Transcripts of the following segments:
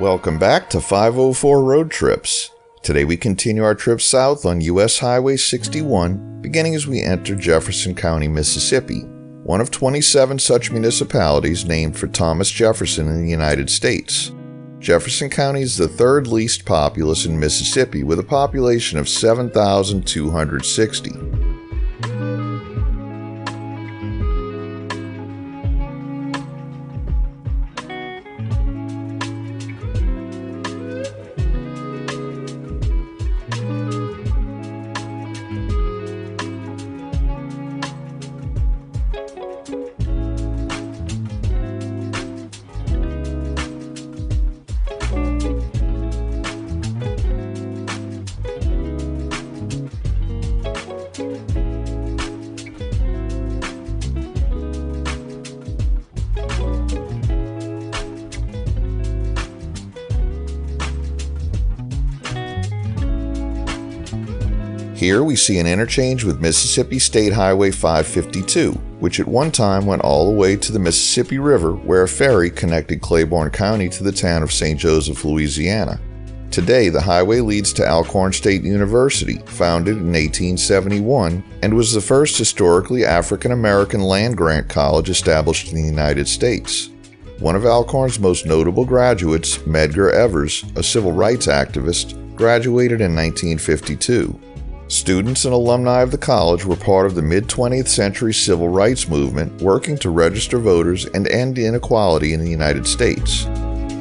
Welcome back to 504 Road Trips. Today we continue our trip south on US Highway 61, beginning as we enter Jefferson County, Mississippi, one of 27 such municipalities named for Thomas Jefferson in the United States. Jefferson County is the third least populous in Mississippi with a population of 7,260. Here we see an interchange with Mississippi State Highway 552, which at one time went all the way to the Mississippi River, where a ferry connected Claiborne County to the town of St. Joseph, Louisiana. Today, the highway leads to Alcorn State University, founded in 1871, and was the first historically African-American land-grant college established in the United States. One of Alcorn's most notable graduates, Medgar Evers, a civil rights activist, graduated in 1952. Students and alumni of the college were part of the mid-20th century civil rights movement, working to register voters and end inequality in the United States.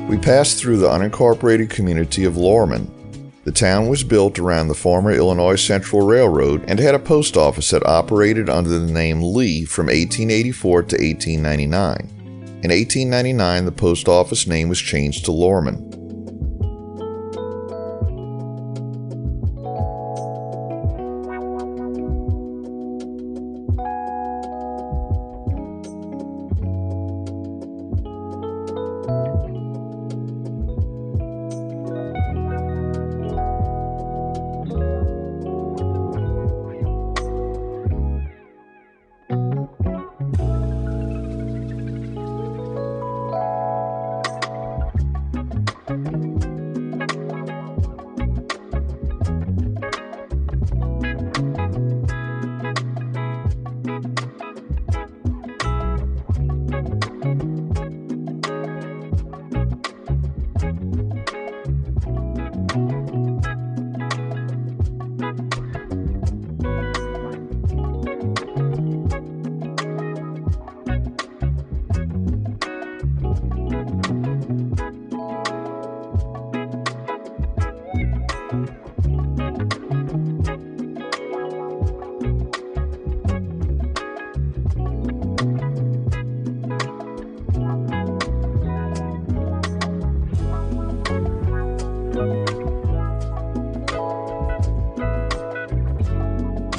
We passed through the unincorporated community of Lorman. The town was built around the former Illinois Central Railroad and had a post office that operated under the name Lee from 1884 to 1899. In 1899, the post office name was changed to Lorman.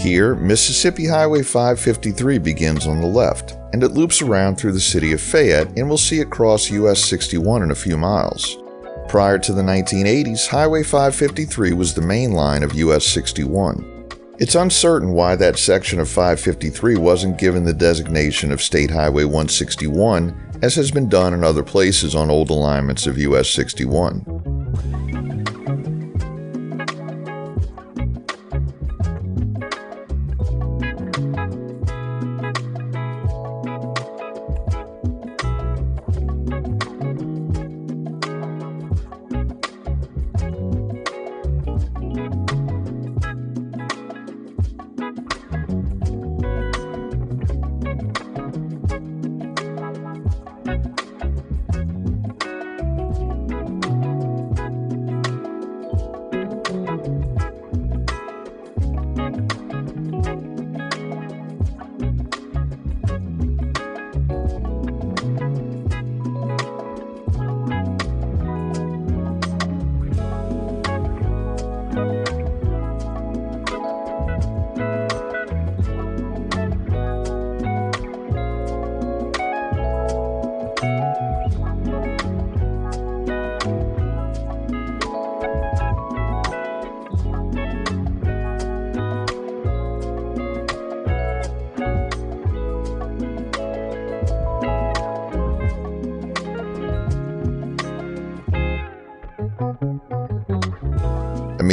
Here, Mississippi Highway 553 begins on the left, and it loops around through the city of Fayette, and we'll see it cross US-61 in a few miles. Prior to the 1980s, Highway 553 was the main line of US-61. It's uncertain why that section of 553 wasn't given the designation of State Highway 161, as has been done in other places on old alignments of US-61.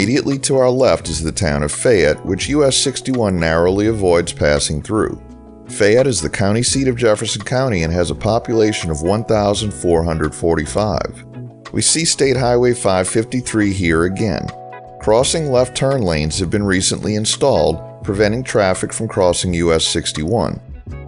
Immediately to our left is the town of Fayette, which US-61 narrowly avoids passing through. Fayette is the county seat of Jefferson County and has a population of 1,445. We see State Highway 553 here again. Crossing left turn lanes have been recently installed, preventing traffic from crossing US-61.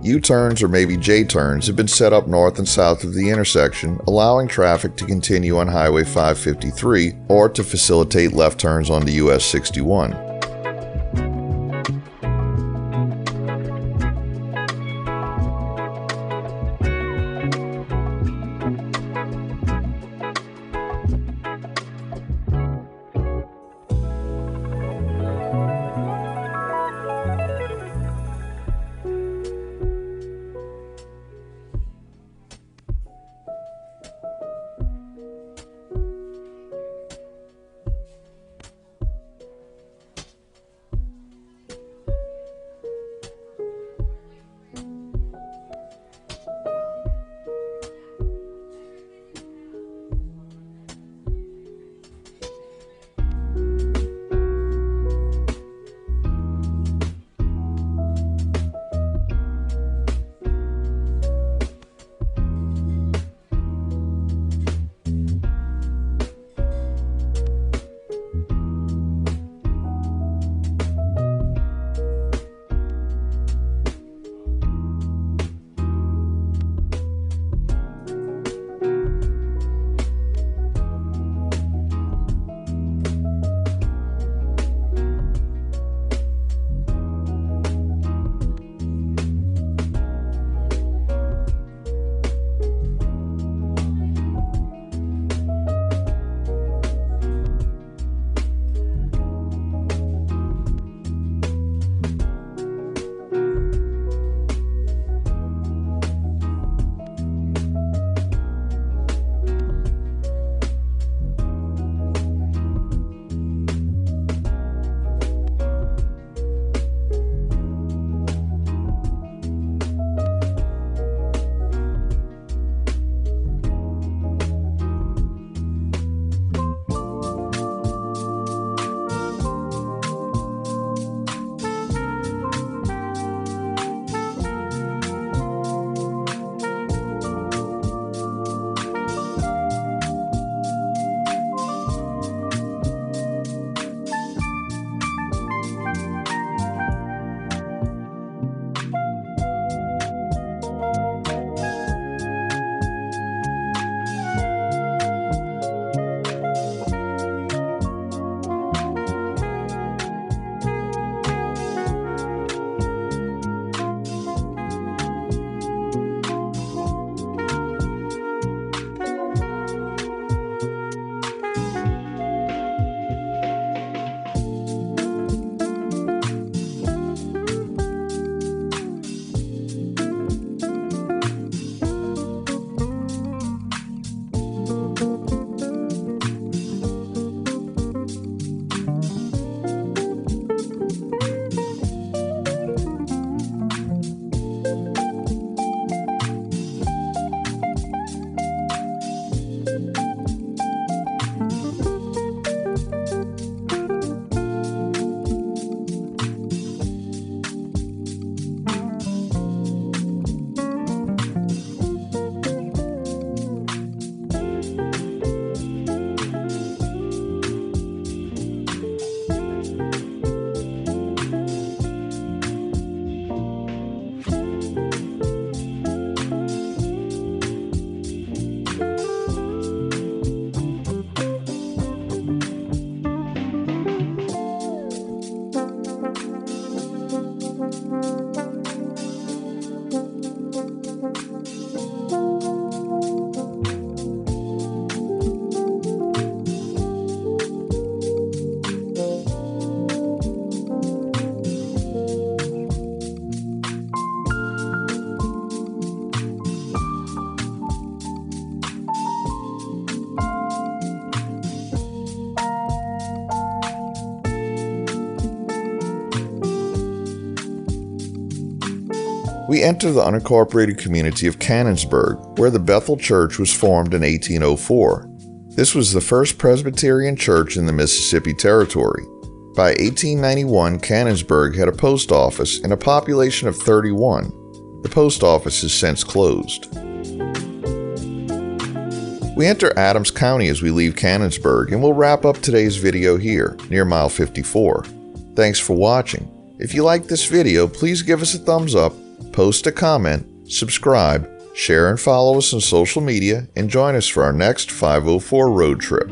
U-turns or maybe J-turns have been set up north and south of the intersection, allowing traffic to continue on Highway 553 or to facilitate left turns onto US-61. we enter the unincorporated community of Cannonsburg, where the Bethel Church was formed in 1804. This was the first Presbyterian church in the Mississippi Territory. By 1891, Cannonsburg had a post office and a population of 31. The post office has since closed. We enter Adams County as we leave Cannonsburg, and we'll wrap up today's video here, near mile 54. Thanks for watching. If you liked this video, please give us a thumbs up, post a comment, subscribe, share and follow us on social media, and join us for our next 504 road trip.